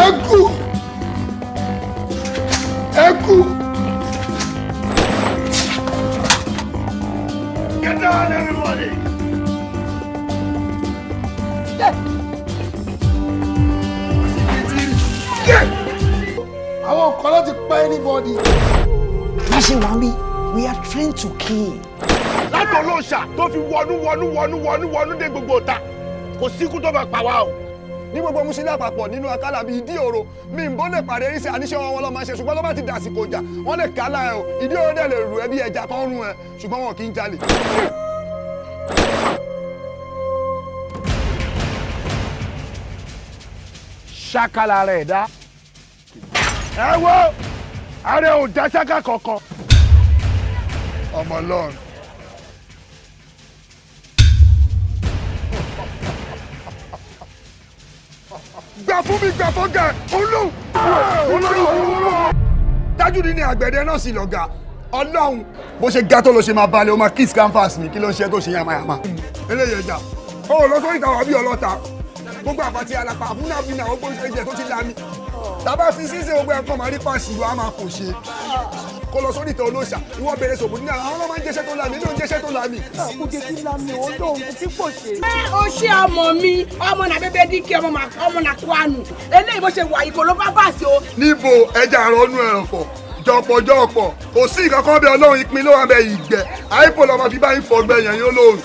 Eku. Get down, everybody. I won't call out to pay anybody. We are trained to kill. Láti olóòṣà tó fi wọnú dé gbogbo ta. Kò síkú tó bá pa wá o. Ní gbogbo Musili àpapọ̀ nínú akálà bíi ìdí òro mi ń bó lè pàdé rí sí àníṣe wọn lọ́ máa ṣe ṣùgbọ́n ló bá ti dàsìkò jà wọ́n lè kálá ẹ o ìdí òro dẹ̀ lè rù ẹ bí ẹja kan rún ẹ ṣùgbọ́n wọn kì í jalè. Ṣákàlà rẹ̀ dá. Ẹ wo ààrẹ ò dá ṣáká kankan. Ọmọ Ọlọ́run. Gbà fún mi gbà fọ́gà olú. Dájúdí ni àgbẹ̀dẹ náà sì lọ̀gá Ọlọ́run bó ṣe ga tó ló ṣe máa balẹ̀ o máa kiss canvas mi kí ló ń ṣe tó ṣe yamayama. Eléyìí ẹja ó lọ sórí ìtàwọ̀ bí ọlọ́ta gbogbo àpàtì alapa àbúnàbínà ó gbóṣe ẹ̀jẹ̀ tó ti lami tàbá fi ṣíṣe gbogbo ẹ̀kọ́ máa rí pàṣẹ ìlú àmà kò ṣe kó lọ sórí ìtàn olóòṣà ìwọ bẹ̀rẹ̀ sòbò ní àwọn ọlọ́mọ ń jẹ́ṣẹ́ tó lami ilé ń jẹ́ṣẹ́ tó lami. Àkùjẹ tí lami ò lóhun tí kò ṣe. Ó ṣe ọmọ mi ọmọ náà bẹ́bẹ́ dín kí ọmọ náà kó àánú eléyìí bó ṣe wà ìkó ló bá bà sí o. Níbo ẹja àrọ́nú ẹ̀rọ̀fọ̀ jọ̀pọ̀jọ̀pọ̀ kò sí ìkankan bẹ Ọlọ́run ìpín ló wà bẹ ìgbẹ́ àìpò lọ́mọ fi bá ń fọgbẹ́ yẹn yóò lóhùn.